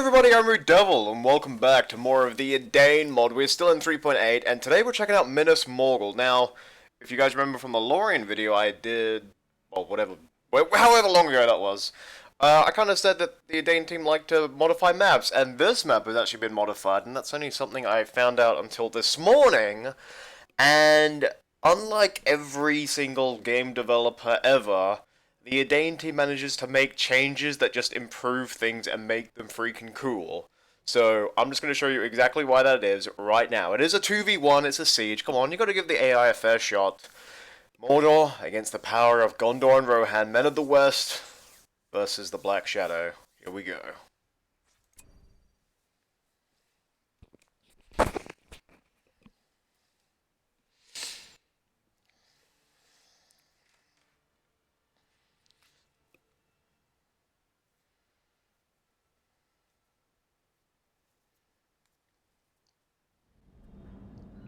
everybody, I'm RuudDevil, and welcome back to more of the Edain mod. We're still in 3.8, and today we're checking out Minas Morgul. Now, if you guys remember from the Lorien video I did, well, however long ago that was, I kind of said that the Edain team liked to modify maps, and this map has actually been modified, and that's only something I found out until this morning. And unlike every single game developer ever, the Edain team manages to make changes that just improve things and make them freaking cool. So, I'm just going to show you exactly why that is right now. It is a 2v1, it's a siege. Come on, you got to give the AI a fair shot. Mordor against the power of Gondor and Rohan, men of the West versus the Black Shadow. Here we go.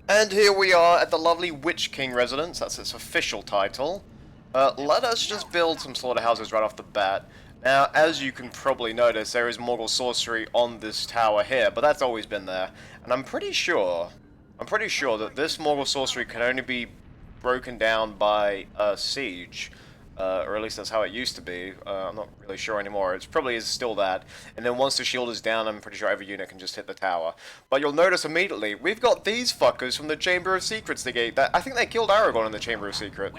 And here we are at the lovely Witch King residence, that's its official title. Let us just build some slaughterhouses right off the bat. Now, as you can probably notice, there is Morgul sorcery on this tower here, but that's always been there. And I'm pretty sure that this Morgul sorcery can only be broken down by a siege. Or at least that's how it used to be. I'm not really sure anymore. It probably is still that. And then once the shield is down, I'm pretty sure every unit can just hit the tower. But you'll notice immediately, we've got these fuckers from the Chamber of Secrets to gate. I think they killed Aragorn in the Chamber of Secrets.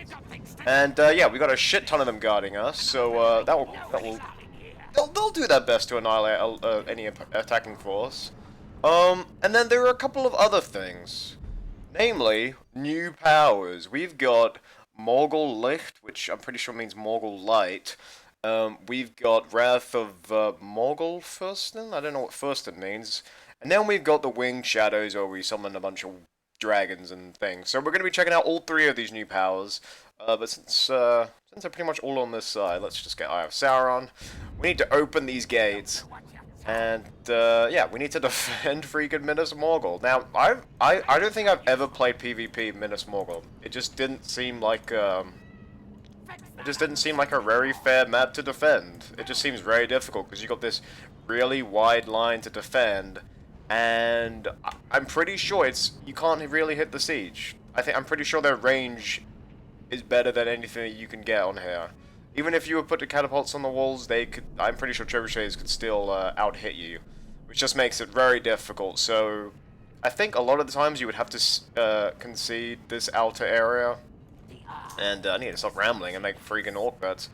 And yeah, we got a shit ton of them guarding us. So they'll do their best to annihilate any attacking force. And then there are a couple of other things. Namely, new powers. We've got Morgul Licht, which I'm pretty sure means Morgul Light. We've got Wrath of Morgul Fürsten. I don't know what Fürsten means. And then we've got the Winged Shadows, where we summon a bunch of dragons and things. So we're going to be checking out all three of these new powers. But since they're pretty much all on this side, let's just get Eye of Sauron. We need to open these gates. And, yeah, we need to defend freaking Minas Morgul. Now, I don't think I've ever played PvP Minas Morgul. It just didn't seem like, a very fair map to defend. It just seems very difficult, because you got this really wide line to defend, and I'm pretty sure you can't really hit the siege. I'm pretty sure their range is better than anything that you can get on here. Even if you were put the catapults on the walls, I'm pretty sure trebuchets could still out-hit you, which just makes it very difficult. So, I think a lot of the times you would have to concede this outer area. And I need to stop rambling and make freaking orc bets.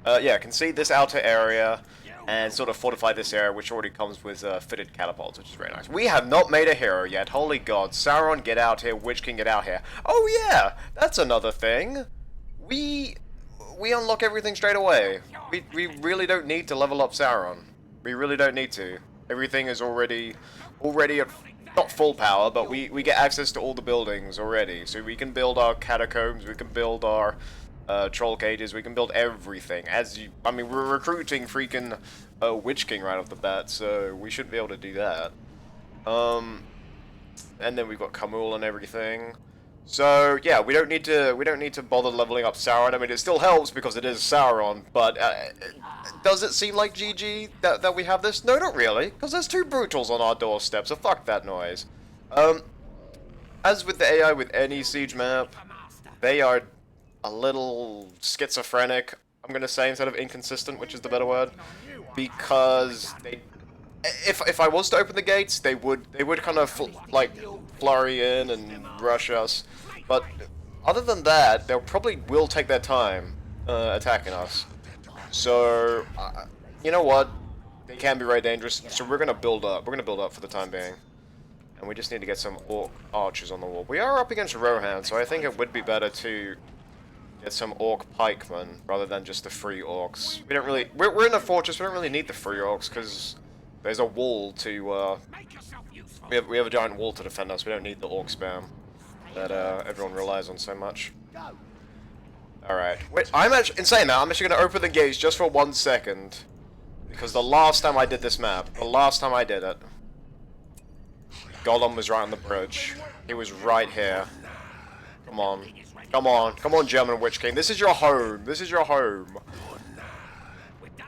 Yeah, concede this outer area and sort of fortify this area, which already comes with fitted catapults, which is very nice. We have not made a hero yet. Holy God. Sauron, get out here. Witch King, get out here. Oh yeah, that's another thing. We unlock everything straight away. We really don't need to level up Sauron. We really don't need to. Everything is already at, not full power, but we get access to all the buildings already. So we can build our catacombs, we can build our troll cages, we can build everything. I mean, we're recruiting freaking Witch King right off the bat, so we should be able to do that. And then we've got Kamul and everything. So yeah, we don't need to bother leveling up Sauron. I mean, it still helps because it is Sauron, but does it seem like GG that we have this? No, not really, because there's two brutals on our doorstep. So fuck that noise. As with the AI with any siege map, they are a little schizophrenic. I'm gonna say instead of inconsistent, which is the better word, because if I was to open the gates, they would kind of flurry in and rush us. But other than that, they probably will take their time attacking us. So you know what? They can be very dangerous. So we're gonna build up. We're gonna build up for the time being, and we just need to get some orc archers on the wall. We are up against Rohan, so I think it would be better to get some orc pikemen rather than just the free orcs. We don't really. We're in a fortress. We don't really need the free orcs because there's a wall to, we have a giant wall to defend us. We don't need the orc spam that everyone relies on so much. Alright. Wait, in saying that, I'm actually going to open the gates just for 1 second. Because the last time I did this map, Gollum was right on the bridge. He was right here. Come on. Come on, German Witch King. This is your home.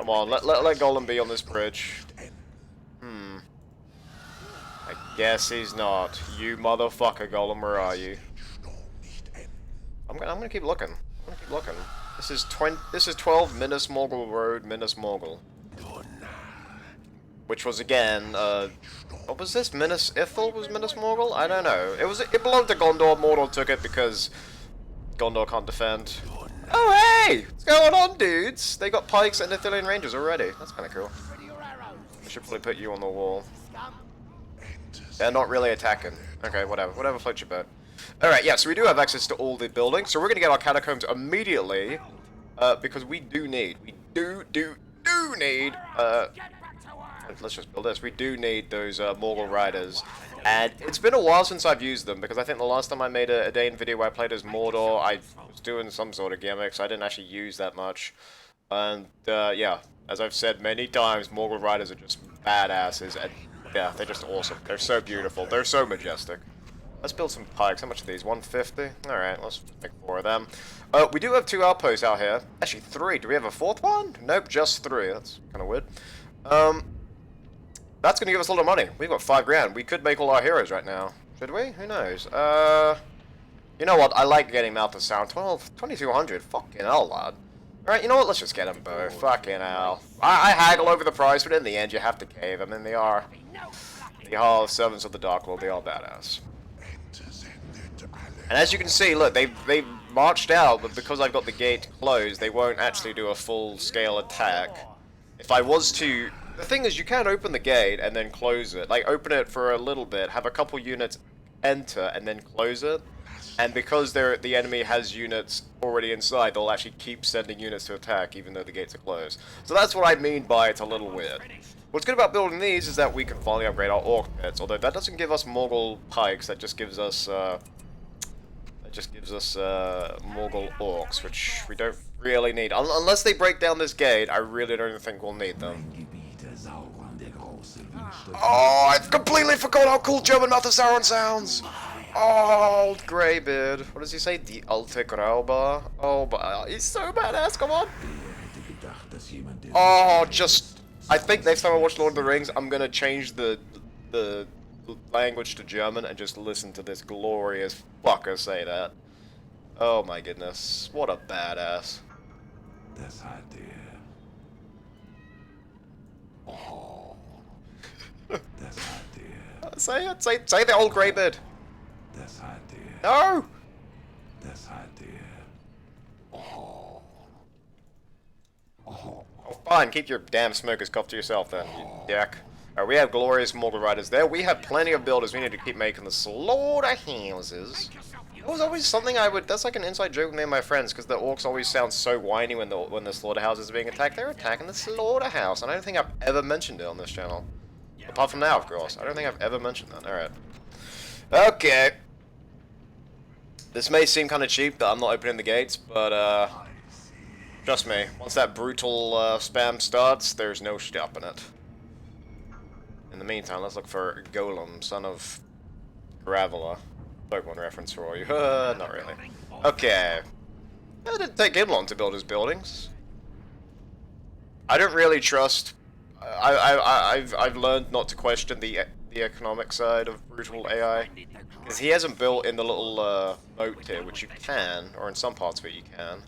Come on, let Gollum be on this bridge. I guess he's not. You motherfucker, Golem, where are you? I'm gonna keep looking. I'm gonna keep looking. This is 12 Minas Morgul Road, Minas Morgul. Which was again, what was this? Minas Ithil was Minas Morgul? I don't know. It belonged to Gondor. Mordor took it because Gondor can't defend. Oh hey! What's going on, dudes? They got pikes and Ithilian Rangers already. That's kinda cool. I should probably put you on the wall. They're not really attacking. Okay, whatever. Whatever floats your boat. Alright, yeah, so we do have access to all the buildings, so we're gonna get our catacombs immediately, because we do need, let's just build this, we do need those, Morgul Riders, and it's been a while since I've used them, because I think the last time I made a Edain video where I played as Mordor, I was doing some sort of gimmick, so I didn't actually use that much, and, yeah, as I've said many times, Morgul Riders are just badasses, and, yeah, they're just awesome, they're so beautiful, they're so majestic. Let's build some pikes. How much are these? 150? Alright, let's make 4 of them. We do have 2 outposts out here. Actually, 3. Do we have a 4th one? Nope, just 3. That's kind of weird. That's going to give us a lot of money. We've got 5 grand. We could make all our heroes right now. Should we? Who knows? You know what? I like getting Mouth of Sound. 2200. Fucking hell, lad. Alright, you know what? Let's just get them both. Fucking hell. I haggle over the price, but in the end, you have to cave. I mean, they are servants of the Dark Lord. They are badass. And as you can see, look, they've marched out, but because I've got the gate closed, they won't actually do a full-scale attack. If I was to... The thing is, you can open the gate and then close it. Like, open it for a little bit, have a couple units enter, and then close it. And because the enemy has units already inside, they'll actually keep sending units to attack, even though the gates are closed. So that's what I mean by it's a little weird. What's good about building these is that we can finally upgrade our orc pits, although that doesn't give us Morgul pikes, that just gives us... Morgul orcs, which we don't really need. Unless they break down this gate, I really don't think we'll need them. Oh, I completely forgot how cool German Mouth of Sauron sounds! Oh, Greybeard. What does he say? The Alte Graubar? Oh, but he's so badass, come on! Oh, I think next time I watch Lord of the Rings, I'm gonna change the language to German and just listen to this glorious fucker say that. Oh my goodness, what a badass. Das hat Oh. Das hat Say it, say the old Greybeard. Das hat No! Das hat Oh, fine, keep your damn smoker's cough to yourself then, you dick. Alright, we have glorious Morgul Riders there. We have plenty of builders. We need to keep making the slaughterhouses. It was always something that's like an inside joke with me and my friends, because the orcs always sound so whiny when the slaughterhouse is being attacked. They're attacking the slaughterhouse, and I don't think I've ever mentioned it on this channel. Apart from now, of course. I don't think I've ever mentioned that. Alright. Okay. This may seem kind of cheap that I'm not opening the gates, but, trust me, once that brutal, spam starts, there's no stopping it. In the meantime, let's look for Golem, son of Graveler. Pokemon reference for you. Not really. Okay. It didn't take him long to build his buildings. I don't really trust... I've learned not to question the economic side of brutal AI. Because he hasn't built in the little moat here, which you can, or in some parts of it you can.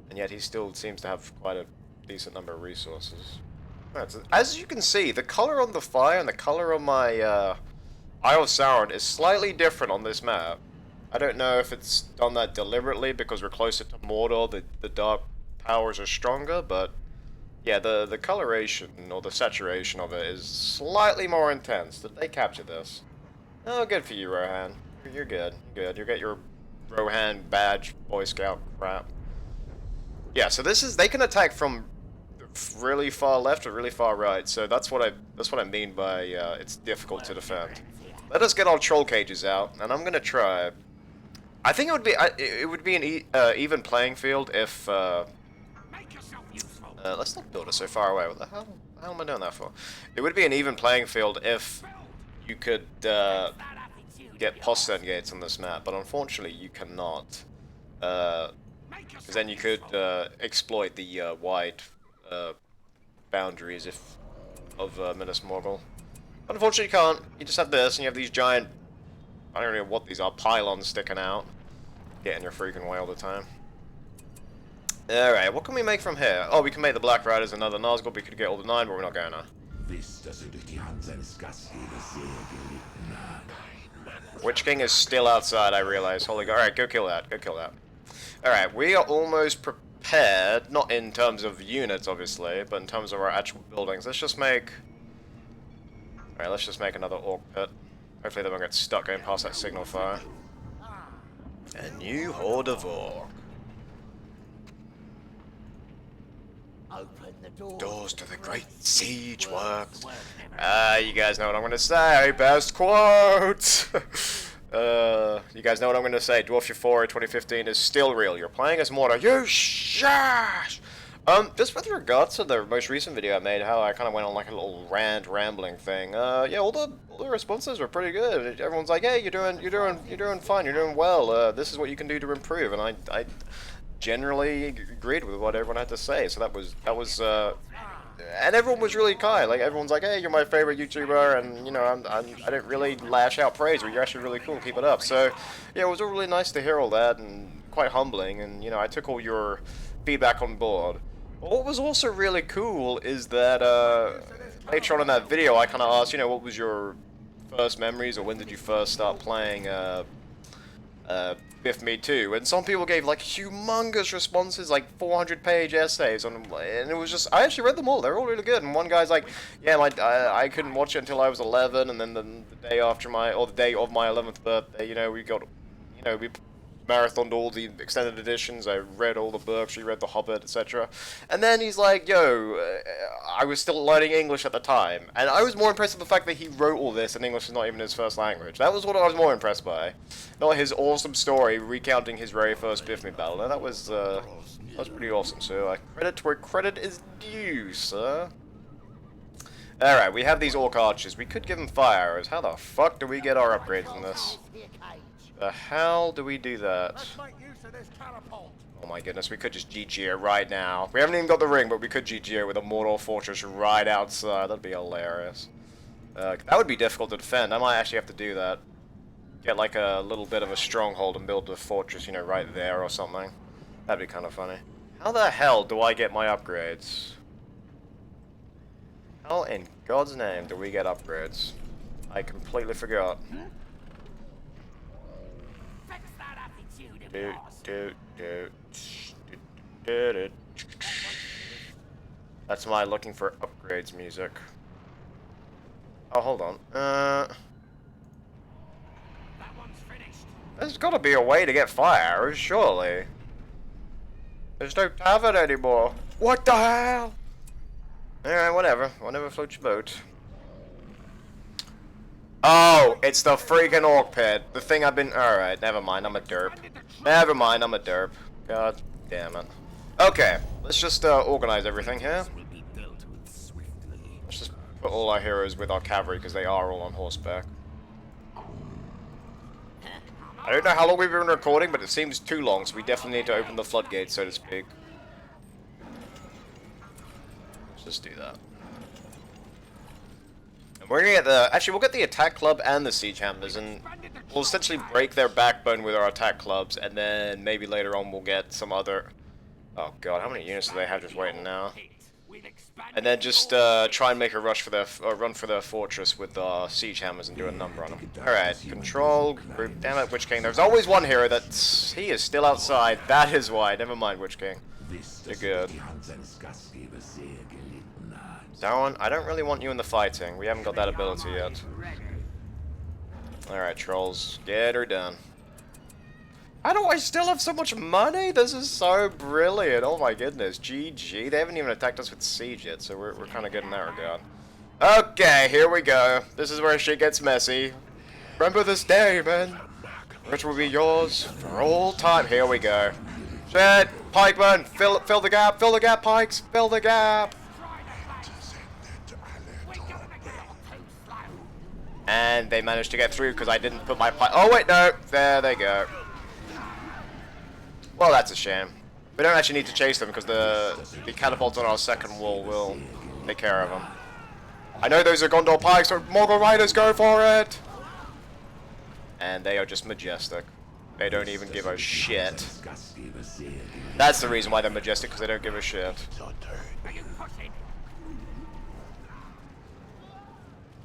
And yet he still seems to have quite a decent number of resources. As you can see, the color on the fire and the color on my Isle of Sauron is slightly different on this map. I don't know if it's done that deliberately because we're closer to Mordor, the dark powers are stronger, but yeah, the coloration or the saturation of it is slightly more intense. Did they capture this? Oh, good for you, Rohan. You're good. You're good. You get your Rohan badge, Boy Scout crap. Yeah, so they can attack from really far left or really far right, so that's what I mean by it's difficult to defend. Let us get our troll cages out, and I'm gonna try. I think it would be an even playing field if let's not build it so far away. What the hell am I doing that for? It would be an even playing field if you could get post-send gates on this map, but unfortunately you cannot. Because then you could exploit the wide boundaries of Minas Morgul. Unfortunately, you can't. You just have this, and you have these giant... I don't know what these are. Pylons sticking out. Getting your freaking way all the time. Alright, what can we make from here? Oh, we can make the Black Riders another Nazgul. We could get all the 9, but we're not going to. Witch King is still outside, I realize. Holy God. Alright, go kill that. Go kill that. Alright, we are almost prepared. Not in terms of units, obviously, but in terms of our actual buildings. Let's just make... Alright, let's just make another Orc Pit. Hopefully they won't get stuck going past that signal fire. A new horde of Orc. Open the Doors to the great siege works. You guys know what I'm gonna say. Best quote. You guys know what I'm gonna say. Dwarf Euphoria 2015 is still real. You're playing as Mortar. You shash. Just with regards to the most recent video I made, how I kind of went on like a little rambling thing. Yeah, all the responses were pretty good. Everyone's like, "Hey, you're doing fine. You're doing well. This is what you can do to improve." And I generally agreed with what everyone had to say. So that was and everyone was really kind. Like everyone's like, "Hey, you're my favorite YouTuber," and you know, I didn't really lash out praise, but you're actually really cool. Keep it up. So yeah, it was all really nice to hear all that and quite humbling. And you know, I took all your feedback on board. What was also really cool is that later on in that video, I kind of asked, you know, what was your first memories, or when did you first start playing BFME2? And some people gave like humongous responses, like 400-page essays on, and it was just, I actually read them all. They're all really good. And one guy's like, yeah, I couldn't watch it until I was 11, and then the day after the day of my 11th birthday, you know, we marathoned all the extended editions. I read all the books, reread The Hobbit, etc. And then he's like, yo, I was still learning English at the time. And I was more impressed with the fact that he wrote all this and English is not even his first language. That was what I was more impressed by. Not his awesome story recounting his very first BFME battle. And that was pretty awesome. So credit where credit is due, sir. Alright, we have these Orc Archers. We could give them fire arrows. How the fuck do we get our upgrades in this? The hell do we do that? Oh my goodness, we could just GG it right now. We haven't even got the ring, but we could GG it with a Mortal Fortress right outside. That'd be hilarious. That would be difficult to defend. I might actually have to do that. Get like a little bit of a stronghold and build a fortress, you know, right there or something. That'd be kind of funny. How the hell do I get my upgrades? How in God's name do we get upgrades? I completely forgot. That's my looking for upgrades music. Oh, hold on. There's gotta be a way to get fire arrows, surely. There's no tavern anymore. What the hell? Alright, whatever. Whatever floats your boat. Oh, it's the freaking Orc Pit. The thing I've been... Alright, never mind, I'm a derp. Never mind, I'm a derp. God damn it. Okay, let's just organize everything here. Let's just put all our heroes with our cavalry, because they are all on horseback. I don't know how long we've been recording, but it seems too long, so we definitely need to open the floodgates, so to speak. Let's just do that. We're gonna get the... Actually, we'll get the attack club and the siege hammers, and we'll essentially break their backbone with our attack clubs, and then maybe later on we'll get some other... Oh god, how many units do they have just waiting now? And then just try and make a rush for their... run for their fortress with the siege hammers and do a number on them. Alright, control, group... Damn it, Witch King. There's always one hero that's... He is still outside. That is why. Never mind, Witch King. You're good. Darwin, I don't really want you in the fighting. We haven't got that ability yet. Alright, trolls. Get her done. How do I still have so much money? This is so brilliant. Oh my goodness. GG. They haven't even attacked us with siege yet, so we're kind of good in that regard. Okay, here we go. This is where shit gets messy. Remember this day, man. Which will be yours for all time. Here we go. Shit. Pikemen, fill the gap. Fill the gap, pikes. Fill the gap. And they managed to get through because I didn't put my pike. Oh wait, no. There they go. Well, that's a shame. We don't actually need to chase them because the catapults on our second wall will take care of them. I know those are Gondor pikes, so Morgul riders, go for it! And they are just majestic. They don't even give a shit. That's the reason why they're majestic, because they don't give a shit.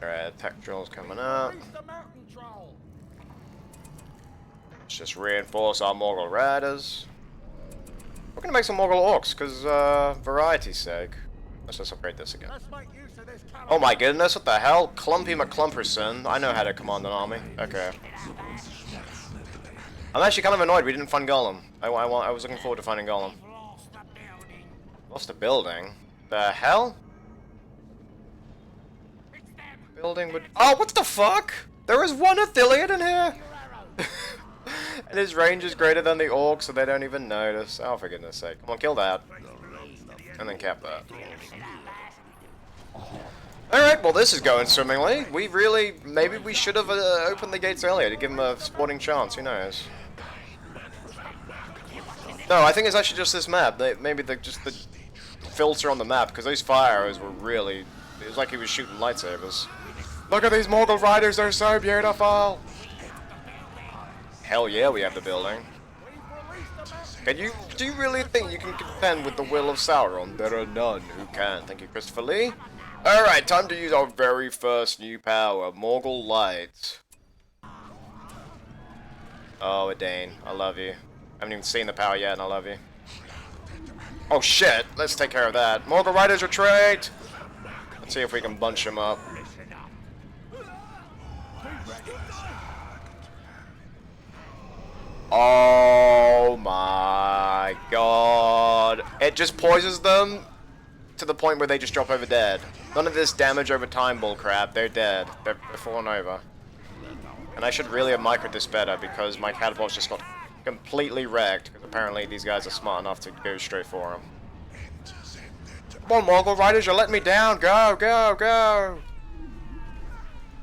Alright, attack drone's coming up. Let's just reinforce our Morgul riders. We're gonna make some Morgul orcs, because, variety's sake. Let's just upgrade this again. Oh my goodness, what the hell? Clumpy McClumperson. I know how to command an army. Okay. I'm actually kind of annoyed we didn't fund Gollum. I was looking forward to finding Gollum. Lost a building? The hell? Building would... Oh, what the fuck? There is one affiliate in here? And his range is greater than the orcs, so they don't even notice. Oh, for goodness sake. Come on, kill that. And then cap that. Alright, well this is going swimmingly. We really... Maybe we should have opened the gates earlier to give him a sporting chance. Who knows? No, I think it's actually just this map. Maybe just the filter on the map, because those fire arrows were really... It was like he was shooting lightsabers. Look at these Morgul riders, they're so beautiful! Hell yeah, we have the building. Do you really think you can contend with the will of Sauron? There are none who can. Thank you, Christopher Lee. Alright, time to use our very first new power, Morgul Light. Oh, Edain, I love you. I haven't even seen the power yet, and I love you. Oh shit, let's take care of that. Morgul Riders retreat! Let's see if we can bunch them up. Oh my god. It just poisons them to the point where they just drop over dead. None of this damage over time bullcrap. They're dead. They're falling over. And I should really have microed this better because my catapults just got completely wrecked. Because apparently these guys are smart enough to go straight for them. Come on, Morgul Riders, you're letting me down. Go, go, go.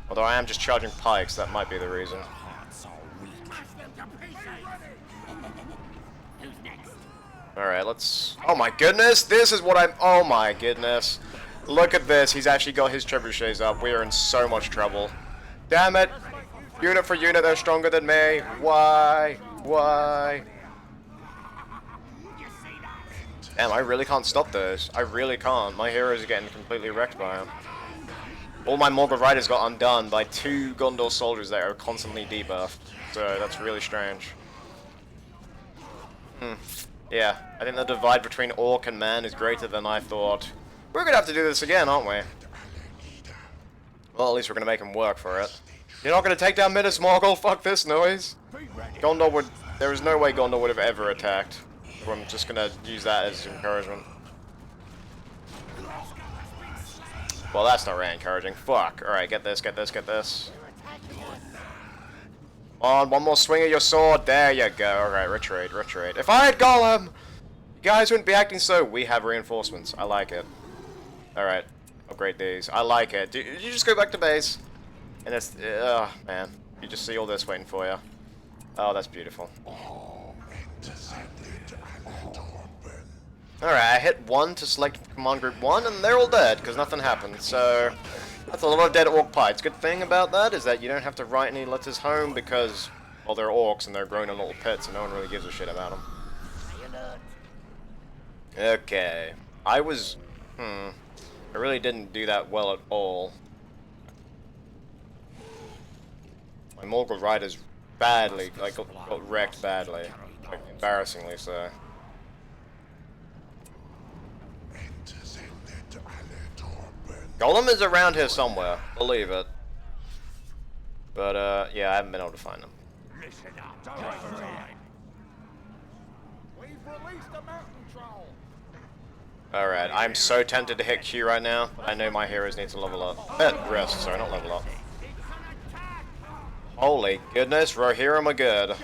Although I am just charging pikes, that might be the reason. Alright, let's... Oh my goodness, this is what I'm... Oh my goodness. Look at this, he's actually got his trebuchets up. We are in so much trouble. Damn it. Unit for unit, they're stronger than me. Why? Why? Damn, I really can't stop those. I really can't. My heroes are getting completely wrecked by them. All my Morgul Riders got undone by 2 Gondor soldiers that are constantly debuffed. So, that's really strange. Yeah, I think the divide between orc and man is greater than I thought. We're gonna have to do this again, aren't we? Well, at least we're gonna make him work for it. You're not gonna take down Minas Morgul? Fuck this noise. Gondor would... There is no way Gondor would have ever attacked. So I'm just gonna use that as encouragement. Well, that's not really encouraging. Fuck. Alright, get this, get this, get this. On, one more swing of your sword. There you go. Alright, retreat, retreat. If I had Gollum, you guys wouldn't be acting so. We have reinforcements. I like it. Alright, upgrade these. I like it. You just go back to base. And it's... man. You just see all this waiting for you. Oh, that's beautiful. Alright, I hit 1 to select command group 1, and they're all dead, because nothing happened, so... That's a lot of dead orc pikes. Good thing about that is that you don't have to write any letters home, because, well, they're orcs, and they're grown in little pits, and no one really gives a shit about them. Okay. I was... I really didn't do that well at all. My Morgul Riders badly, like, got wrecked badly. Like, embarrassingly so. Gollum is around here somewhere, believe it. But, yeah, I haven't been able to find him. Alright, I'm so tempted to hit Q right now, but I know my heroes need to level up. Rest, sorry, not level up. Holy goodness, Rohirrim are good.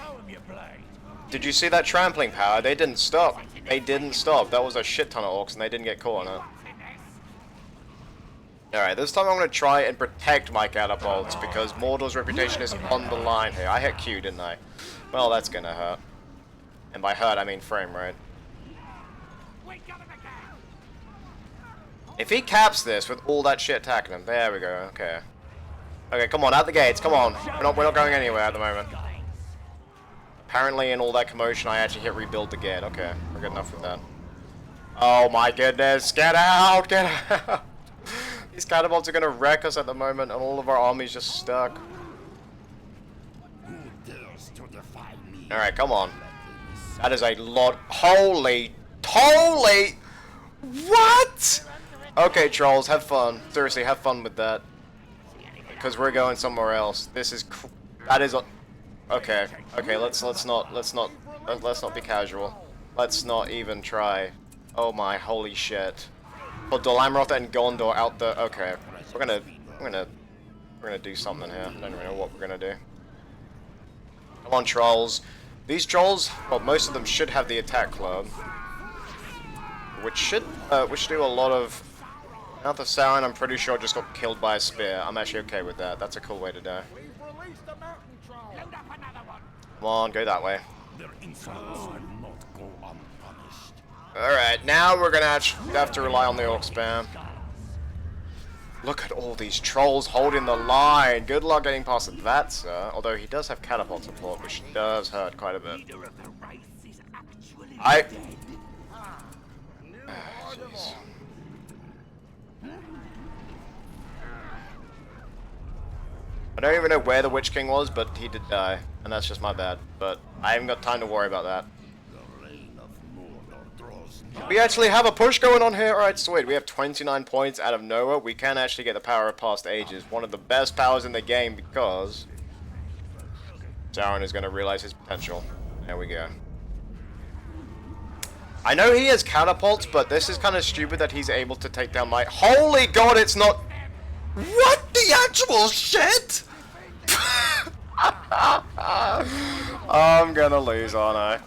Did you see that trampling power? They didn't stop. They didn't stop. That was a shit ton of orcs and they didn't get caught on it. Alright, this time I'm going to try and protect my catapults because Mordor's reputation is on the line here. I hit Q, didn't I? Well, that's going to hurt. And by hurt, I mean frame rate. If he caps this with all that shit attacking him, there we go. Okay. Okay, come on, out the gates. Come on. We're not going anywhere at the moment. Apparently, in all that commotion, I actually hit rebuild the gate. Okay, we're good enough with that. Oh my goodness! Get out! Get out! These catapults are gonna wreck us at the moment, and all of our army's just stuck. Alright, come on. That is a lot. Holy. What? Okay, trolls, have fun. Seriously, have fun with that. Because we're going somewhere else. This is. That is a. Okay. Okay, let's not be casual. Let's not even try. Oh my holy shit. Well, Dolamarotha and Gondor out the. Okay, we're gonna do something here. I don't even know what we're gonna do. Come on, trolls. These trolls, well, most of them should have the attack club, which should do a lot of. Now the Sauron, I'm pretty sure, just got killed by a spear. I'm actually okay with that. That's a cool way to die. Come on, go that way. Alright, now we're gonna have to rely on the orc spam. Look at all these trolls holding the line. Good luck getting past that, sir. Although he does have catapult support, which does hurt quite a bit. Jeez. I don't even know where the Witch King was, but he did die. And that's just my bad. But I haven't got time to worry about that. We actually have a push going on here. Alright, sweet. We have 29 points out of nowhere. We can actually get the power of past ages. One of the best powers in the game because Sauron is going to realize his potential. There we go. I know he has catapults, but this is kind of stupid that he's able to take down my... Holy God, it's not... What the actual shit? I'm gonna lose, aren't I?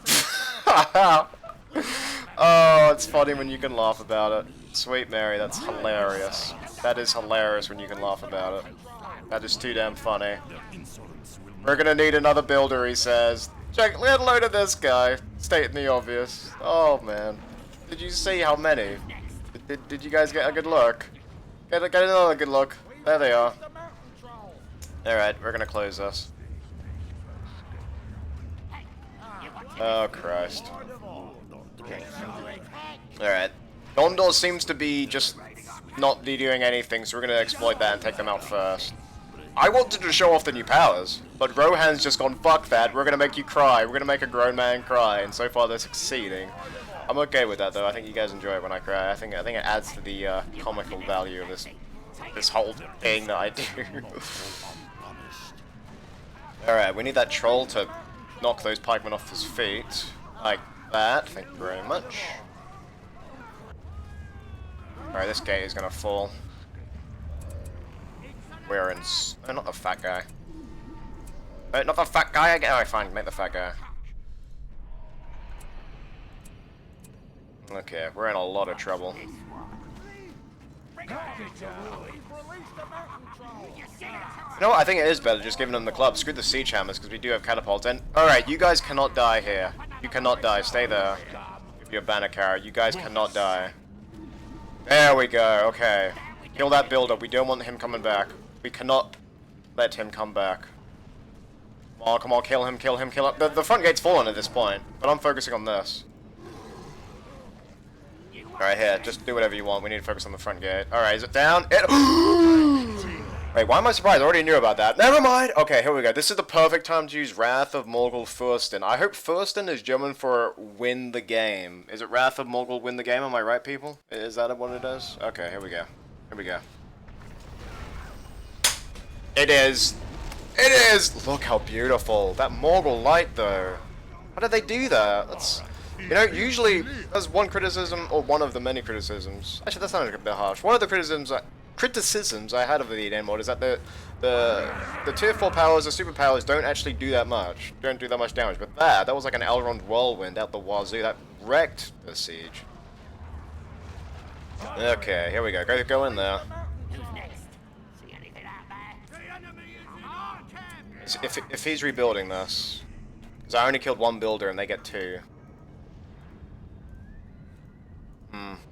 Oh, it's funny when you can laugh about it. Sweet Mary, that's hilarious. That is hilarious when you can laugh about it. That is too damn funny. We're gonna need another builder, he says. Check, let alone at this guy, stating the obvious. Oh man. Did you see how many? Did you guys get a good look? Get another good look. There they are. Alright, we're gonna close this. Oh Christ. Alright. Gondor seems to be just not doing anything, so we're gonna exploit that and take them out first. I wanted to show off the new powers, but Rohan's just gone, fuck that, we're gonna make you cry, we're gonna make a grown man cry, and so far they're succeeding. I'm okay with that though, I think you guys enjoy it when I cry. I think it adds to the comical value of this whole thing that I do. Alright, we need that troll to knock those pikemen off his feet. Like that, thank you very much. Alright, this gate is gonna fall. We're in... Oh, not the fat guy. Wait, not the fat guy again? Alright, fine, make the fat guy. Okay, we're in a lot of trouble. You know what, I think it is better just giving them the club. Screw the siege hammers, because we do have catapults. And, alright, you guys cannot die here. You cannot die, stay there. Give you a banner carrot, you guys cannot die. There we go, okay. Kill that builder, we don't want him coming back. We cannot let him come back. Come on, kill him, kill him, kill him. The front gate's fallen at this point, but I'm focusing on this. Alright, here, just do whatever you want. We need to focus on the front gate. Alright, is it down? Wait, why am I surprised? I already knew about that. Never mind! Okay, here we go. This is the perfect time to use Wrath of Morgul Fürsten. I hope Fürsten is German for win the game. Is it Wrath of Morgul win the game? Am I right, people? Is that what it is? Okay, here we go. Here we go. It is! It is! Look how beautiful. That Morgul light, though. How did they do that? That's... You know, usually, there's one criticism, or one of the many criticisms. Actually, that sounded a bit harsh. One of the criticisms I had of the Edain mod is that the tier 4 powers, the superpowers, don't actually do that much. Don't do that much damage. But that was like an Elrond whirlwind out the wazoo. That wrecked the siege. Okay, here we go. Go in there. If he's rebuilding this, because I only killed one builder and they get 2.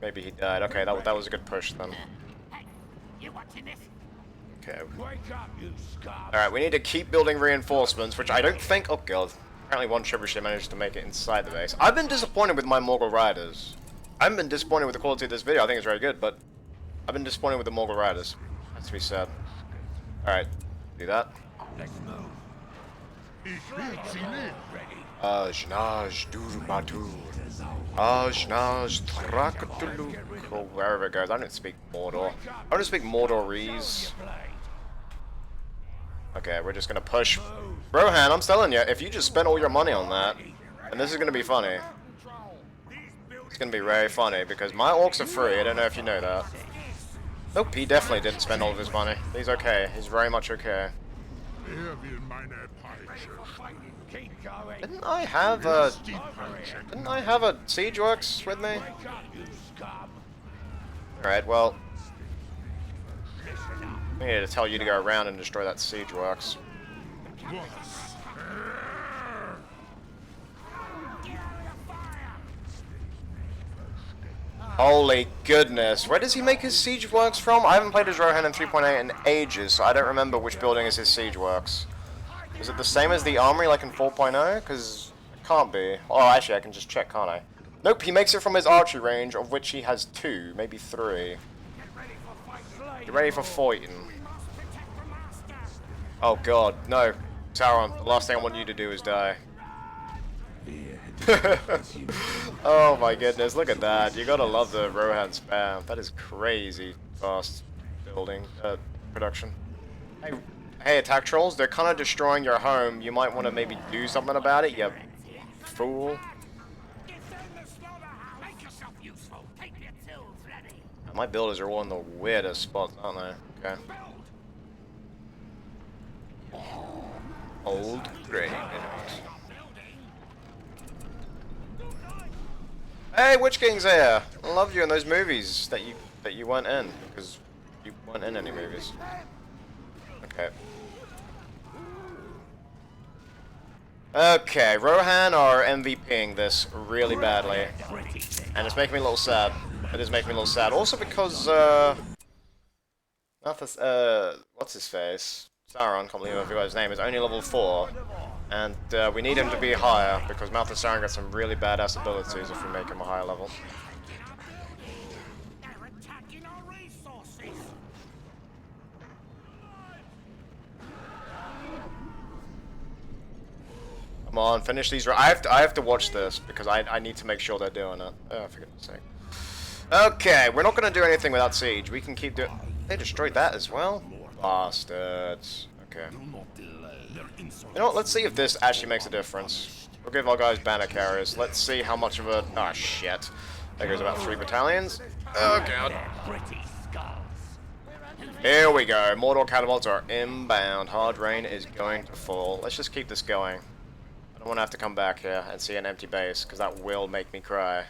Maybe he died. Okay, that was a good push then. Okay. Alright, we need to keep building reinforcements, which I don't think... Oh god. Apparently one trebuchet managed to make it inside the base. I've been disappointed with my Morgul Riders. I haven't been disappointed with the quality of this video. I think it's very good, but I've been disappointed with the Morgul Riders. Has to be said. Alright, do that. Ajnaj Durbadur. Ajnaj Trakatuluk. Or wherever it goes. I don't speak Mordor. I don't speak Mordorese. Okay, we're just gonna push. Rohan, I'm telling you, if you just spent all your money on that, and this is gonna be funny. It's gonna be very funny, because my orcs are free. I don't know if you know that. Nope, he definitely didn't spend all of his money. He's okay. He's very much okay. Didn't I have a siege works with me? Alright, well, I need to tell you to go around and destroy that siege works. Holy goodness, where does he make his siege works from? I haven't played as Rohan in 3.8 in ages, so I don't remember which building is his siege works. Is it the same as the armory like in 4.0? Because it can't be. Oh, actually I can just check, can't I? Nope, he makes it from his archery range, of which he has 2, maybe 3. Get ready for fighting. Oh god, no. Sauron, the last thing I want you to do is die. Oh my goodness, look at that. You gotta love the Rohan spam. That is crazy fast building, production. Hey, attack trolls, they're kind of destroying your home. You might want to maybe do something about it, you fool. My builders are all in the weirdest spots, aren't they? Okay. Old grey enemies. Hey, Witch King's here! I loved you in those movies that you weren't in, because you weren't in any movies. Okay. Okay, Rohan are MVPing this really badly. And it's making me a little sad. It is making me a little sad. Also because, what's his face? Sauron, can't believe I forgot his name, is only level 4. And we need him to be higher, because Mouth of Sauron gets some really badass abilities if we make him a higher level. Come on, finish these. I have to watch this, because I need to make sure they're doing it. Oh, for goodness sake. Okay, we're not going to do anything without siege. We can keep doing... They destroyed that as well? Bastards. Okay. You know what, let's see if this actually makes a difference. We'll give our guys banner carriers. Let's see how much of a... Oh, shit. There goes about 3 battalions. Oh, God. Here we go. Mordor catapults are inbound. Hard rain is going to fall. Let's just keep this going. I don't want to have to come back here and see an empty base, because that will make me cry.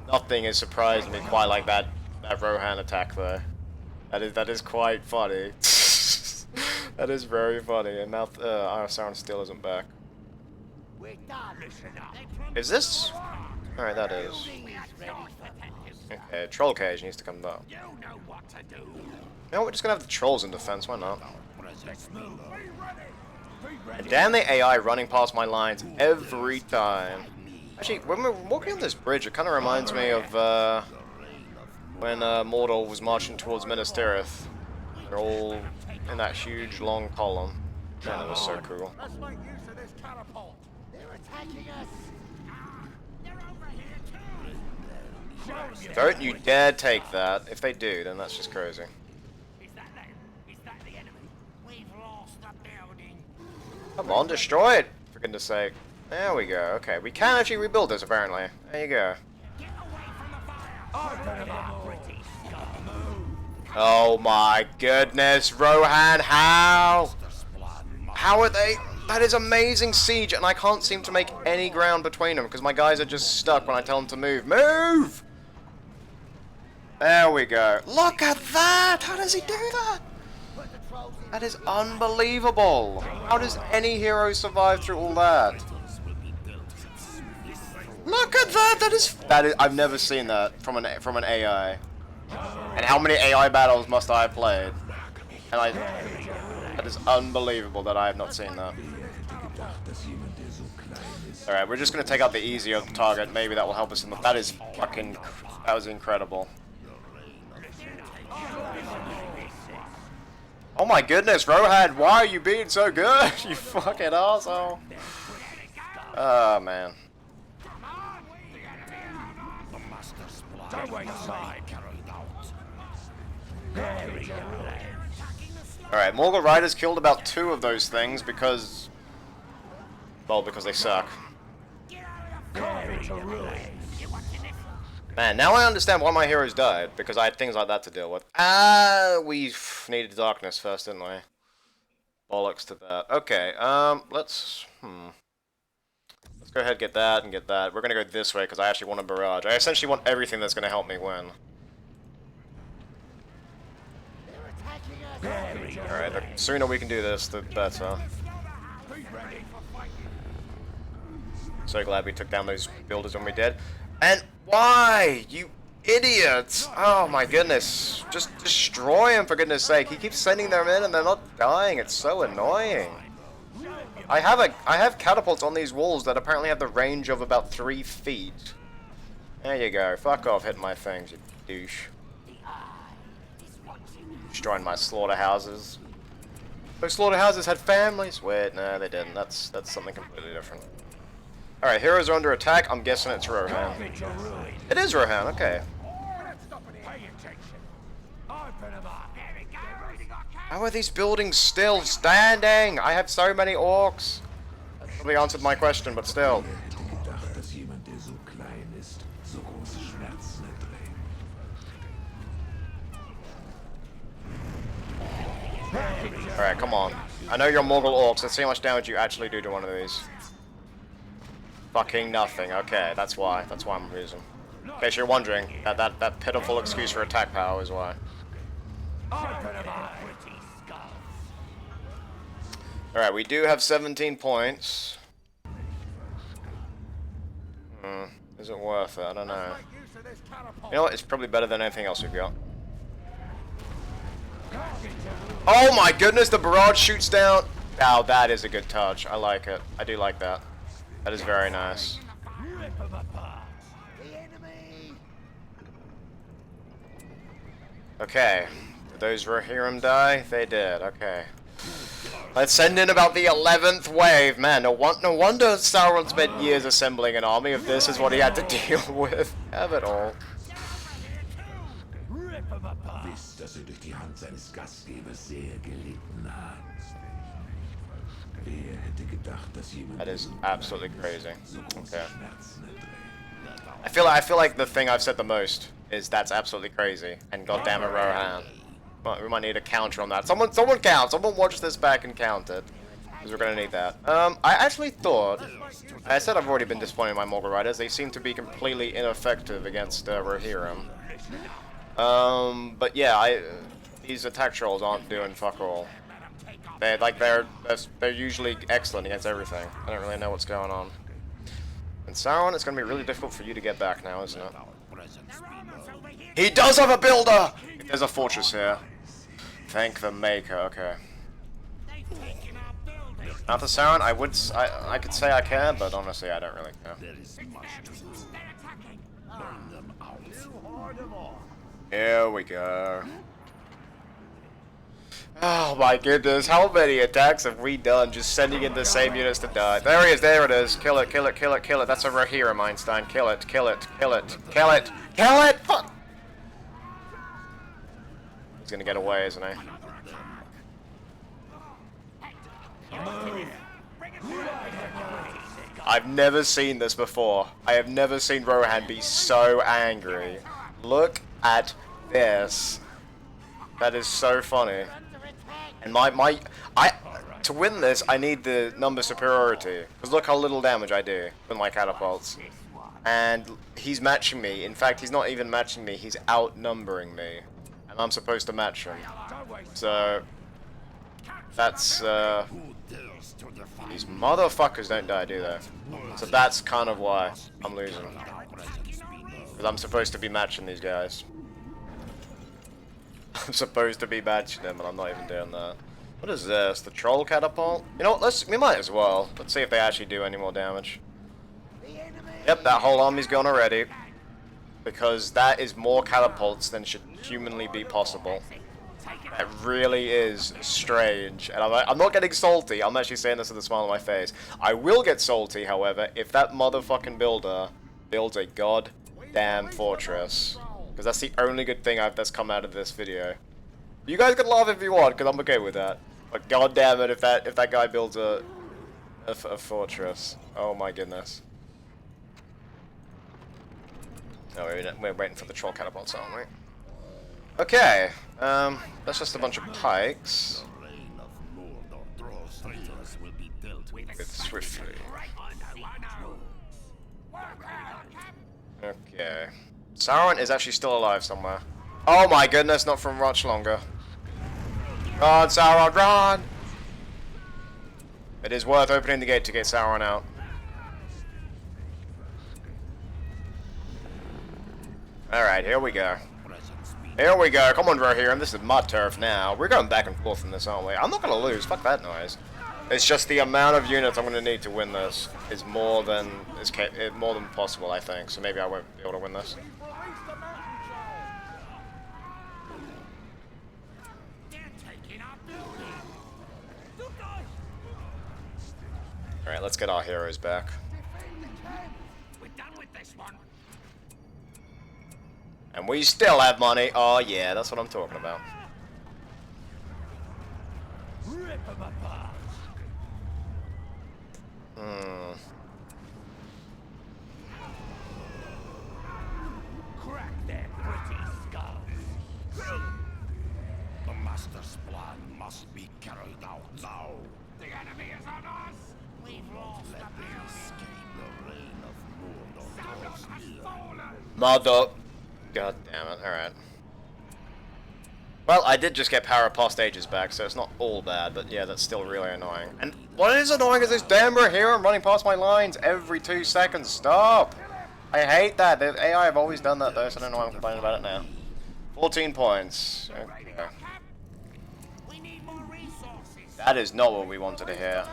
Nothing has surprised me quite like that Rohan attack though. That is quite funny. That is very funny. And now Sauron still isn't back. Is this? Alright, that is. Okay, Troll Cage needs to come down. You know, we're just gonna have the trolls in defense, why not? And damn the AI running past my lines every time. Actually, when we're walking on this bridge, it kind of reminds me of when Mordor was marching towards Minas Tirith. They're all in that huge, long column. Man, that was so cool. Don't you dare take that. If they do, then that's just crazy. Come on, destroy it, for goodness sake. There we go, okay. We can actually rebuild this, apparently. There you go. Oh my goodness, Rohan, how? How are they? That is amazing siege, and I can't seem to make any ground between them, because my guys are just stuck when I tell them to move. Move! There we go. Look at that! How does he do that? That is unbelievable. How does any hero survive through all that? at that! That is. I've never seen that from an AI. And how many AI battles must I have played? And that is unbelievable that I have not seen that. Alright, we're just gonna take out the easier target. Maybe that will help us in the. That is fucking. That was incredible. Oh my goodness, Rohan, why are you being so good? You fucking asshole. Oh man. Alright, Morgul Riders killed about 2 of those things because... well, because they suck. Man, now I understand why my heroes died, because I had things like that to deal with. We needed darkness first, didn't we? Bollocks to that. Okay, let's go ahead and get that and get that. We're gonna go this way, because I actually want a barrage. I essentially want everything that's gonna help me win. Alright, the sooner we can do this, the better. So glad we took down those builders when we did. And why? You idiots! Oh my goodness. Just destroy him for goodness sake. He keeps sending them in and they're not dying. It's so annoying. I have catapults on these walls that apparently have the range of about 3 feet. There you go. Fuck off hitting my things, you douche. Destroying my slaughterhouses. Those slaughterhouses had families. Wait, no, they didn't. That's something completely different. Alright, heroes are under attack. I'm guessing it's Rohan. It is Rohan, okay. How are these buildings still standing? I have so many orcs. Probably answered my question, but still. Alright, come on. I know you're Morgul orcs. Let's see how much damage you actually do to one of these. Fucking nothing. Okay, that's why. That's why I'm losing. In case you're wondering, that pitiful excuse for attack power is why. Alright, we do have 17 points. Is it worth it? I don't know. You know what? It's probably better than anything else we've got. Oh my goodness, the barrage shoots down. Oh, that is a good touch. I like it. I do like that. That is very nice. Okay. Did those Rohirrim die? They did. Okay. Let's send in about the 11th wave. Man, no wonder Sauron spent years assembling an army if this is what he had to deal with. Have it all. That is absolutely crazy. Okay. I feel like the thing I've said the most is that's absolutely crazy. And goddamn it, Rohan. We might need a counter on that. Someone count. Someone watch this back and count it, because we're gonna need that. I actually thought. I said I've already been disappointed in my Morgul Riders. They seem to be completely ineffective against Rohirrim. But yeah, these attack trolls aren't doing fuck all. They're usually excellent against everything. I don't really know what's going on. And Sauron, it's gonna be really difficult for you to get back now, isn't it? He does have a builder! There's a fortress here. Thank the maker, okay. After Sauron, I could say I care, but honestly I don't really care. Here we go. Oh my goodness, how many attacks have we done just sending in the same units to die? There he is, there it is. Kill it, kill it, kill it, kill it. That's a Rohirrim, Einstein. Kill it, kill it, kill it, kill it, kill it! Fuck! He's gonna get away, isn't he? I've never seen this before. I have never seen Rohan be so angry. Look at this. That is so funny. And to win this, I need the number superiority. Because look how little damage I do with my catapults. And he's matching me. In fact, he's not even matching me. He's outnumbering me. And I'm supposed to match him. So, That's, these motherfuckers don't die, do they? So that's kind of why I'm losing. Because I'm supposed to be matching these guys. I'm supposed to be matching them, and I'm not even doing that. What is this? The troll catapult? You know what? We might as well. Let's see if they actually do any more damage. Yep, that whole army's gone already. Because that is more catapults than should humanly be possible. It really is strange. And I'm not getting salty. I'm actually saying this with a smile on my face. I will get salty, however, if that motherfucking builder builds a goddamn fortress. Because that's the only good thing that's come out of this video. You guys can laugh if you want, because I'm okay with that. But goddamn it, if that guy builds a fortress. Oh my goodness. No, we're waiting for the troll catapults, aren't we? Okay, that's just a bunch of pikes. With swiftly. Okay. Sauron is actually still alive somewhere. Oh my goodness, not for much longer. Run, Sauron, run! It is worth opening the gate to get Sauron out. Alright, here we go. Here we go. Come on, Rohirrim. This is my turf now. We're going back and forth in this, aren't we? I'm not going to lose. Fuck that noise. It's just the amount of units I'm going to need to win this is more than possible, I think. So maybe I won't be able to win this. Alright, let's get our heroes back. And we still have money. Oh yeah, that's what I'm talking about. Crack their pretty skulls. The Master's plan must be carried out now. The enemy is on us. We've lost the escape the reign of Mordor. Mother. God damn it, alright. Well, I did just get power past ages back, so it's not all bad, but yeah, that's still really annoying. And what is annoying is this damn Rohirrim running past my lines every 2 seconds. Stop! I hate that. The AI have always done that though, so I don't know why I'm complaining about it now. 14 points. Okay. That is not what we wanted to hear.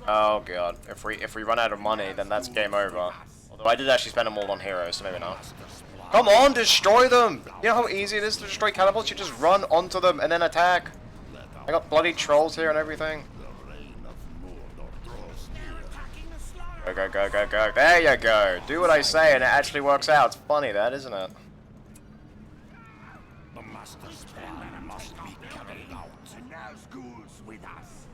Oh god. If we run out of money, then that's game over. Although I did actually spend them all on heroes, so maybe not. Come on, destroy them! You know how easy it is to destroy catapults? You just run onto them and then attack. I got bloody trolls here and everything. Go, go, go, go, go. There you go. Do what I say and it actually works out. It's funny that, isn't it? The Master's plan must be carried out. Nazgul's with us.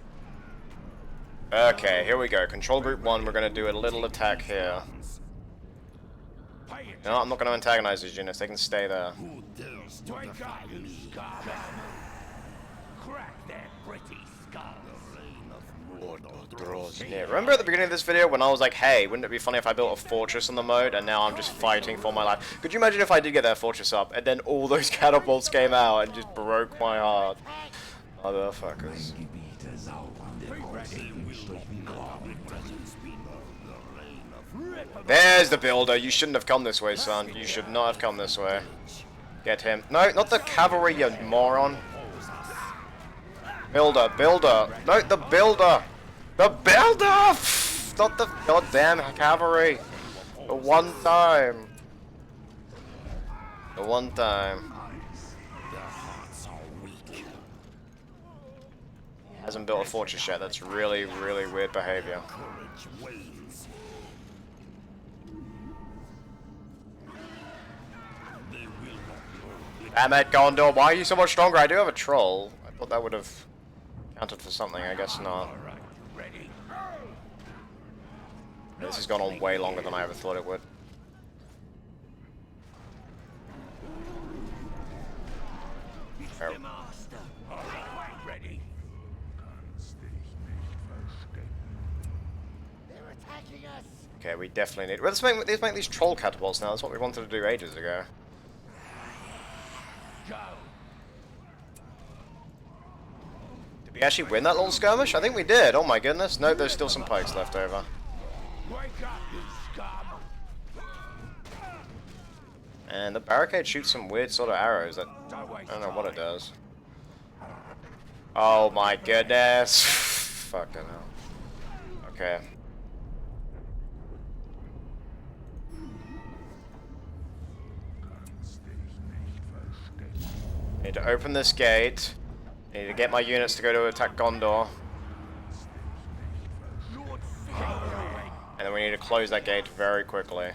Okay, here we go. Control group 1, we're going to do a little attack here. No, I'm not going to antagonize these units. They can stay there. Who dares to defy me? Crack their pretty skulls. The reign of Mordor draws Yeah, remember at the beginning of this video when I was like, hey, wouldn't it be funny if I built a fortress on the mode, and now I'm just fighting for my life? Could you imagine if I did get that fortress up, and then all those catapults came out and just broke my heart? Motherfuckers. There's the builder. You shouldn't have come this way, son. You should not have come this way. Get him. No, not the cavalry, you moron. Builder, builder. No, the builder. The builder! Not the goddamn cavalry. The one time. The one time. Hasn't built a fortress yet. That's really, really weird behavior. Damn it, Gondor, why are you so much stronger? I do have a troll. I thought that would have counted for something, I guess not. This has gone on way longer than I ever thought it would. Okay, we definitely need... Let's make these troll catapults now. That's what we wanted to do ages ago. To We actually win that little skirmish? I think we did. Oh my goodness. Nope, there's still some pikes left over. Wake up, you scum! And the barricade shoots some weird sort of arrows that I don't know what it does. Oh my goodness. Fucking hell. Okay. Need to open this gate. Need to get my units to go to attack Gondor. And then we need to close that gate very quickly.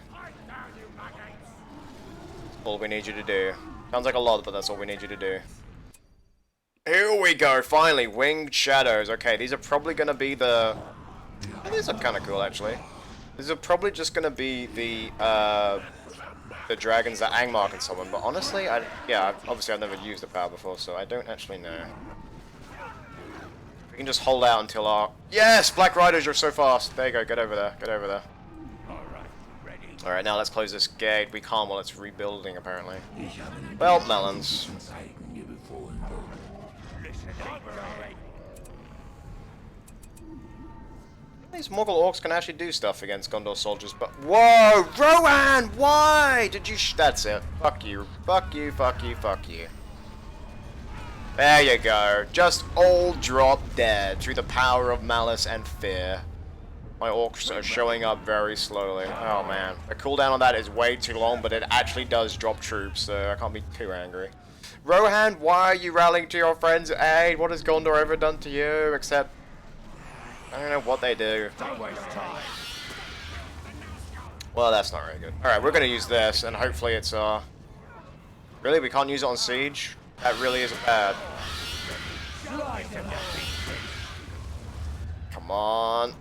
That's all we need you to do. Sounds like a lot, but that's all we need you to do. Here we go, finally, Winged Shadows. Okay, these are probably going to be the... These are kind of cool, actually. These are probably just going to be the dragons that Angmar can summon, but honestly, obviously I've never used the power before, so I don't actually know. We can just hold out until our... Yes! Black Riders, you're so fast! There you go, get over there, get over there. Alright, now let's close this gate. We can't while it's rebuilding, apparently. Well, melons. These Morgul orcs can actually do stuff against Gondor soldiers, but... Whoa! Rohan! Why did you That's it. Fuck you. Fuck you, fuck you, fuck you. There you go. Just all drop dead through the power of malice and fear. My orcs are showing up very slowly. Oh man. The cooldown on that is way too long, but it actually does drop troops, so I can't be too angry. Rohan, why are you rallying to your friends' aid? What has Gondor ever done to you, except... I don't know what they do. Well, that's not very good. Alright, we're gonna use this, and hopefully it's, Really? We can't use it on Siege? That really isn't bad. Come on.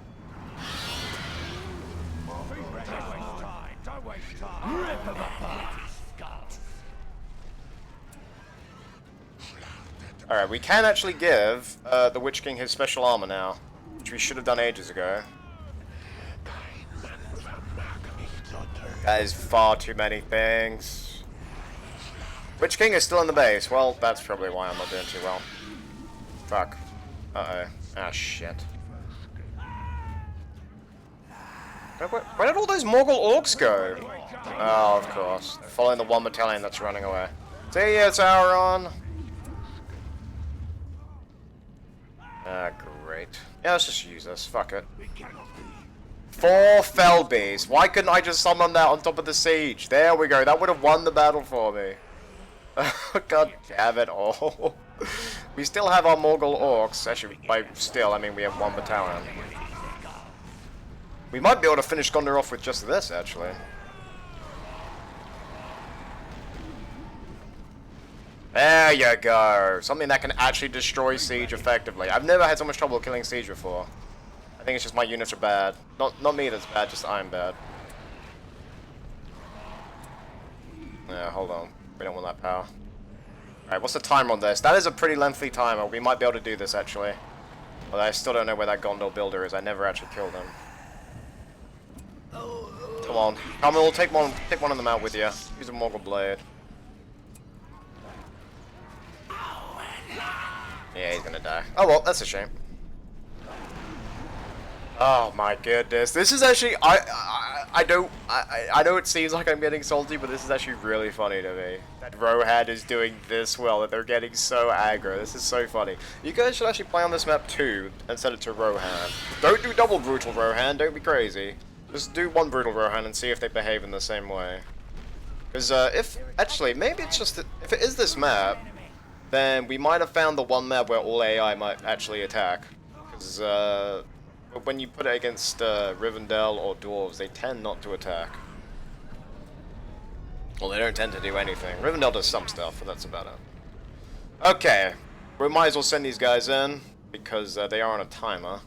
Alright, we can actually give the Witch King his special armor now, which we should have done ages ago. That is far too many things. Witch King is still in the base. Well, that's probably why I'm not doing too well. Fuck. Uh-oh. Ah, shit. Where did all those Morgul orcs go? Oh, of course. They're following the one battalion that's running away. See ya, Sauron! Ah, great. Yeah, let's just use this. Fuck it. 4 Felbees. Why couldn't I just summon that on top of the siege? There we go. That would have won the battle for me. God damn it all. We still have our Morgul orcs. Actually, by still, I mean we have 1 battalion. We might be able to finish Gondor off with just this, actually. There you go. Something that can actually destroy Siege effectively. I've never had so much trouble killing Siege before. I think it's just my units are bad. Not me that's bad, just I'm bad. Yeah, hold on. We don't want that power. Alright, what's the timer on this? That is a pretty lengthy timer. We might be able to do this, actually. Although I still don't know where that Gondor builder is. I never actually killed him. Come on. Come on, we'll take one of them out with you. Use a Morgul Blade. Yeah, he's gonna die. Oh well, that's a shame. Oh my goodness, this is actually I know it seems like I'm getting salty, but this is actually really funny to me. That Rohan is doing this well, that they're getting so aggro. This is so funny. You guys should actually play on this map too and set it to Rohan. Don't do double brutal Rohan. Don't be crazy. Just do 1 brutal Rohan and see if they behave in the same way. Because if actually maybe it's just that if it is this map, then we might have found the one map where all AI might actually attack. Because when you put it against Rivendell or Dwarves, they tend not to attack. Well, they don't tend to do anything. Rivendell does some stuff, but that's about it. Okay, we might as well send these guys in, because they are on a timer.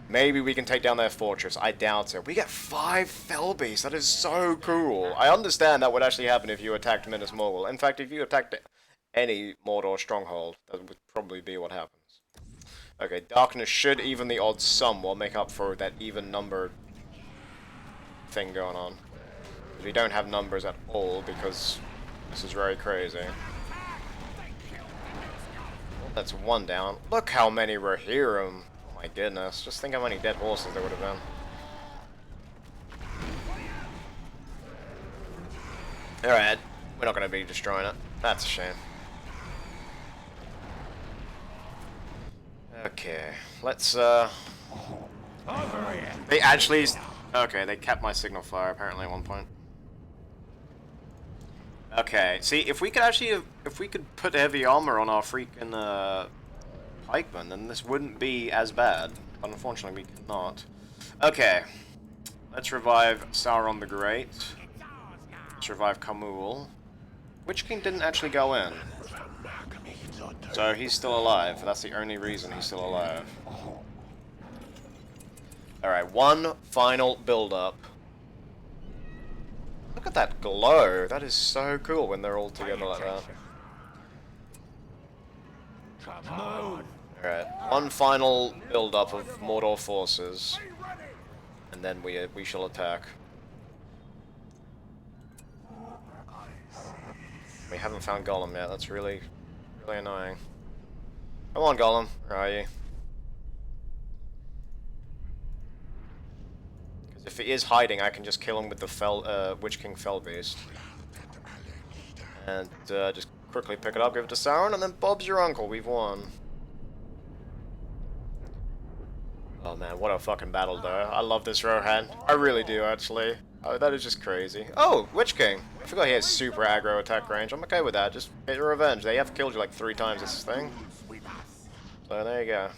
Maybe we can take down their fortress. I doubt it. We get 5 Felbees. That is so cool. I understand that would actually happen if you attacked Minas Morgul. In fact, if you attacked any Mordor stronghold, that would probably be what happens. Okay, darkness should even the odds somewhat, make up for that even number thing going on. We don't have numbers at all because this is very crazy. That's one down. Look how many were here. Oh my goodness. Just think how many dead horses there would have been. Alright. We're not going to be destroying it. That's a shame. Okay. Let's, They actually... Okay, they kept my signal fire apparently at one point. Okay, see, if we could actually... If we could put heavy armor on our freaking, pikemen, then this wouldn't be as bad. But unfortunately, we cannot. Okay. Let's revive Sauron the Great. Let's revive Kamul. Witch King didn't actually go in. So he's still alive. That's the only reason he's still alive. Alright, one final build-up. Look at that glow. That is so cool when they're all together like that. Alright, one final build-up of Mordor forces. And then we shall attack. We haven't found Gollum yet. That's really annoying. Come on, Gollum. Where are you? Because if he is hiding, I can just kill him with the Witch King Fellbeast. And just quickly pick it up, give it to Sauron, and then Bob's your uncle. We've won. Oh man, what a fucking battle though. I love this Rohan. I really do, actually. Oh, that is just crazy. Oh, Witch King. I forgot he has super aggro attack range. I'm okay with that. Just get your revenge. They have killed you like 3 times this thing. So there you go.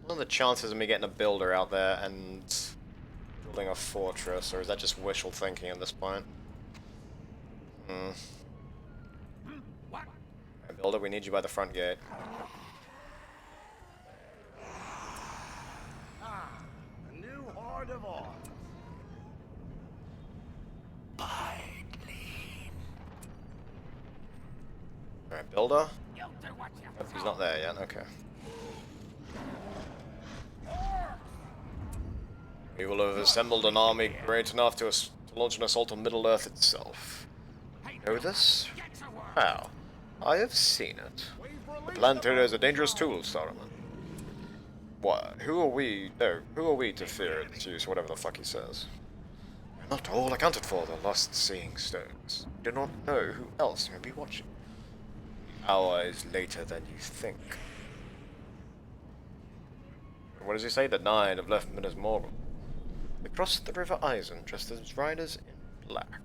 What are the chances of me getting a builder out there and building a fortress, or is that just wishful thinking at this point? Right, builder, we need you by the front gate. Alright, builder? Oh, he's not there yet, okay. We will have assembled an army great enough to launch an assault on Middle-earth itself. Know this? How? I have seen it. The Planter is a dangerous tool, Saruman. Why? Who are we? No, who are we to fear its use, whatever the fuck he says? We're not all accounted for, the lost-seeing stones. We do not know who else may be watching. The hour is later than you think. What does he say? The 9 have left Minas Morgul. They crossed the River Eisen, dressed as riders in black.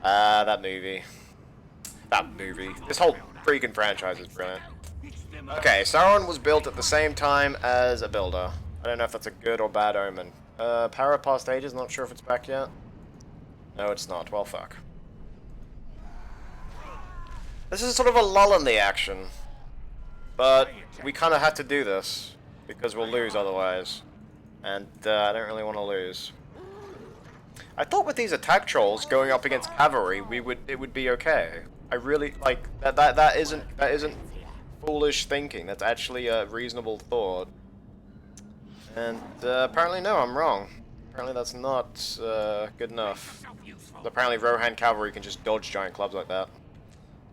Ah, that movie. That movie. This whole freaking franchise is brilliant. Okay, Sauron was built at the same time as a builder. I don't know if that's a good or bad omen. Power past ages, not sure if it's back yet. No, it's not. Well, fuck. This is sort of a lull in the action. But we kind of have to do this, because we'll lose otherwise. And I don't really want to lose. I thought with these attack trolls going up against cavalry, it would be okay. I really like that isn't foolish thinking. That's actually a reasonable thought. And apparently no, I'm wrong. Apparently that's not good enough. Apparently Rohan cavalry can just dodge giant clubs like that.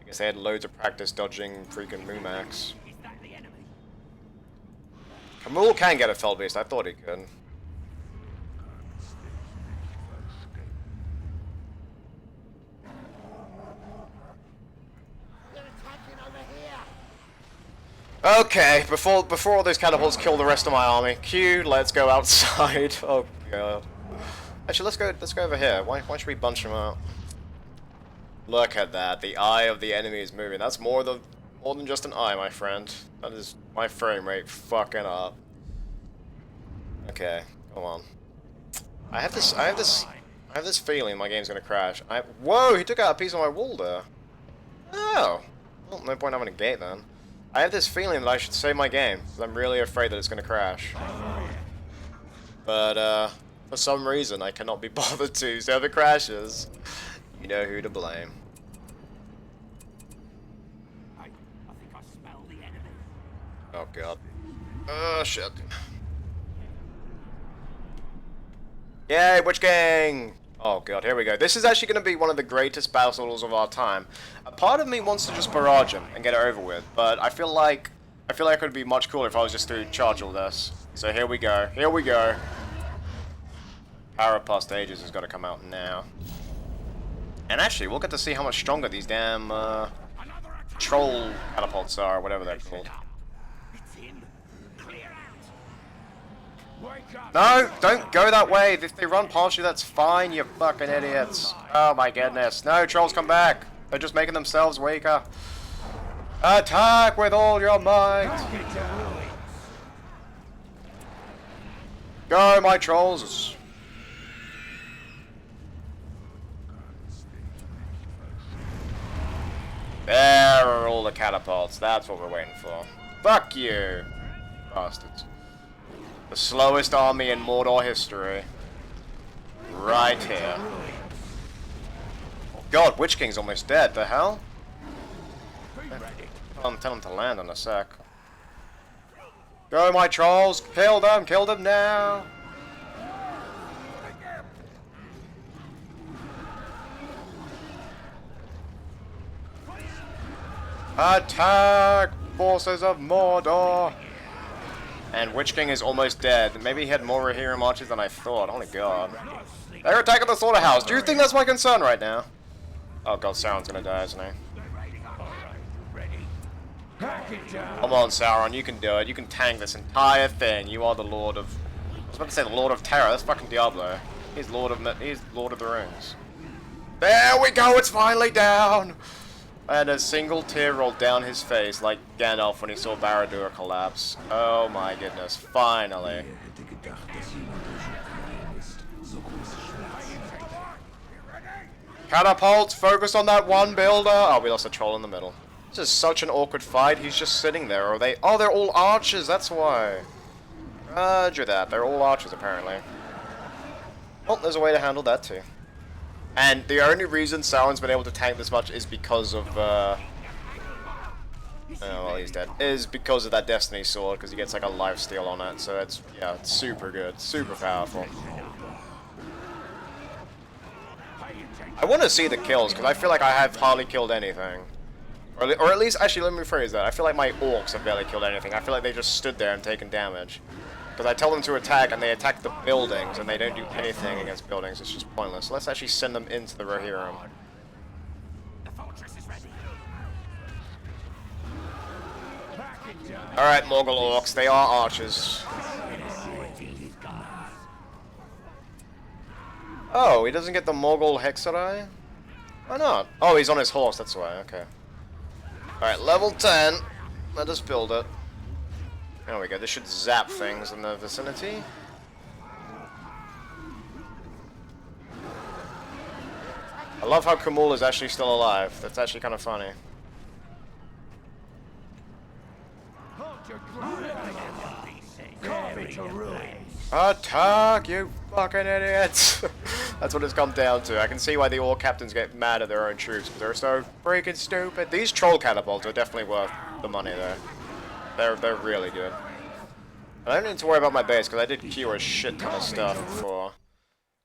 I guess they had loads of practice dodging freaking Mumax. Kamul can get a Fellbeast, I thought he could. Okay, before all those catapults kill the rest of my army, Q, let's go outside. Oh god. Actually, let's go over here. Why should we bunch them out? Look at that. The eye of the enemy is moving. That's more than just an eye, my friend. That is my frame rate fucking up. Okay, come on. I have this feeling my game's gonna crash. Whoa, he took out a piece of my wall there. Oh. Well, no point having a gate then. I have this feeling that I should save my game, because I'm really afraid that it's gonna crash. But for some reason I cannot be bothered to, so if it crashes, you know who to blame. Oh god. Oh shit. Yay, Witch King! Oh god, here we go. This is actually going to be one of the greatest battles of our time. A part of me wants to just barrage him and get it over with, but I feel like it would be much cooler if I was just to charge all this. So here we go. Here we go. Power past ages has got to come out now. And actually, we'll get to see how much stronger these damn troll catapults are, or whatever they're called. No, don't go that way. If they run past you, that's fine, you fucking idiots. Oh my goodness. No, trolls come back. They're just making themselves weaker. Attack with all your might. Go, my trolls. There are all the catapults. That's what we're waiting for. Fuck you, bastards. The slowest army in Mordor history. Right here. God, Witch King's almost dead. The hell? Tell him to land in a sec. Go, my trolls! Kill them! Kill them now! Attack! Forces of Mordor! And Witch King is almost dead. Maybe he had more hero marches than I thought. Holy god. They're attacking the slaughterhouse. Do you think that's my concern right now? Oh god, Sauron's gonna die, isn't he? Come on, Sauron, you can do it. You can tank this entire thing. You are the Lord of... I was about to say the Lord of Terror. That's fucking Diablo. He's Lord of the Rings. There we go, it's finally down! And a single tear rolled down his face like Gandalf when he saw Barad-dûr collapse. Oh my goodness, finally. Catapults, focus on that one builder! Oh, we lost a troll in the middle. This is such an awkward fight, he's just sitting there. Are they? Oh, they're all archers, that's why. Roger that, they're all archers apparently. Well, there's a way to handle that too. And the only reason Sauron's been able to tank this much is because of, oh, well, he's dead. Is because of that Destiny Sword, because he gets like a lifesteal on it, so it's, yeah, it's super good, super powerful. I want to see the kills, because I feel like I have hardly killed anything. Or at least, actually, let me rephrase that. I feel like my orcs have barely killed anything. I feel like they just stood there and taken damage. Because I tell them to attack, and they attack the buildings, and they don't do anything against buildings. It's just pointless. So let's actually send them into the Rohirrim. Alright, Morgul orcs, they are archers. Oh, he doesn't get the Morgul Hexerai? Why not? Oh, he's on his horse, that's why, okay. Alright, level 10. Let us build it. There we go, this should zap things in the vicinity. I love how Kamul is actually still alive. That's actually kind of funny. Attack, you fucking idiots! That's what it's come down to. I can see why the orc captains get mad at their own troops, because they're so freaking stupid. These troll catapults are definitely worth the money, though. They're really good. I don't need to worry about my base, because I did cure a shit ton of stuff before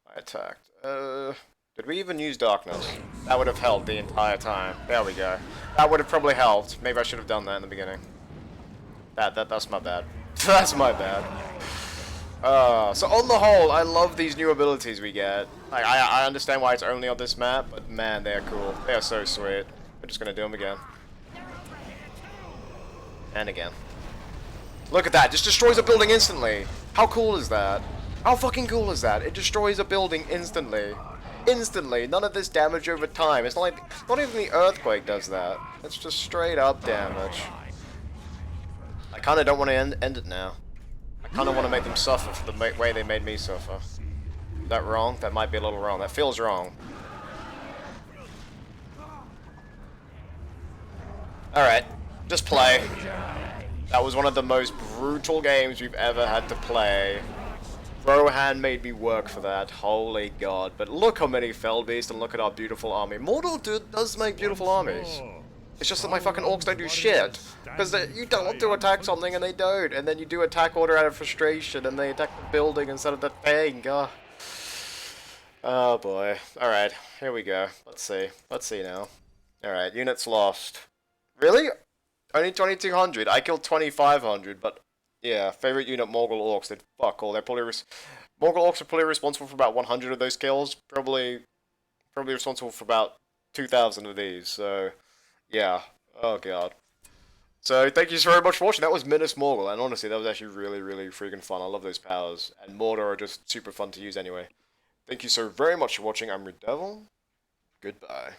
I attacked. Did we even use darkness? That would have helped the entire time. There we go. That would have probably helped. Maybe I should have done that in the beginning. That's my bad. That's my bad. So on the whole, I love these new abilities we get. Like, I understand why it's only on this map, but man, they're cool. They are so sweet. We're just gonna do them again. And again. Look at that, just destroys a building instantly. How cool is that? How fucking cool is that? It destroys a building instantly. Instantly, none of this damage over time. It's not like, not even the earthquake does that. It's just straight up damage. I kinda don't want to end it now. I kinda want to make them suffer for the way they made me suffer. Is that wrong? That might be a little wrong. That feels wrong. Alright, just play. That was one of the most brutal games we've ever had to play. Rohan made me work for that, holy god. But look how many fell beasts and look at our beautiful army. Mordor does make beautiful armies. It's just that my fucking orcs don't do shit. Because you tell them to attack something and they don't. And then you do attack order out of frustration and they attack the building instead of the thing. Oh boy. Alright, here we go. Let's see. Let's see now. Alright, units lost. Really? Only 2,200. I killed 2,500, but yeah, favorite unit Morgul Orcs did fuck all. They're probably Morgul Orcs are probably responsible for about 100 of those kills. Probably responsible for about 2,000 of these. So yeah. Oh god. So thank you so very much for watching. That was Minas Morgul, and honestly, that was actually really, really freaking fun. I love those powers, and Mordor are just super fun to use anyway. Thank you so very much for watching. I'm RuudDevil. Goodbye.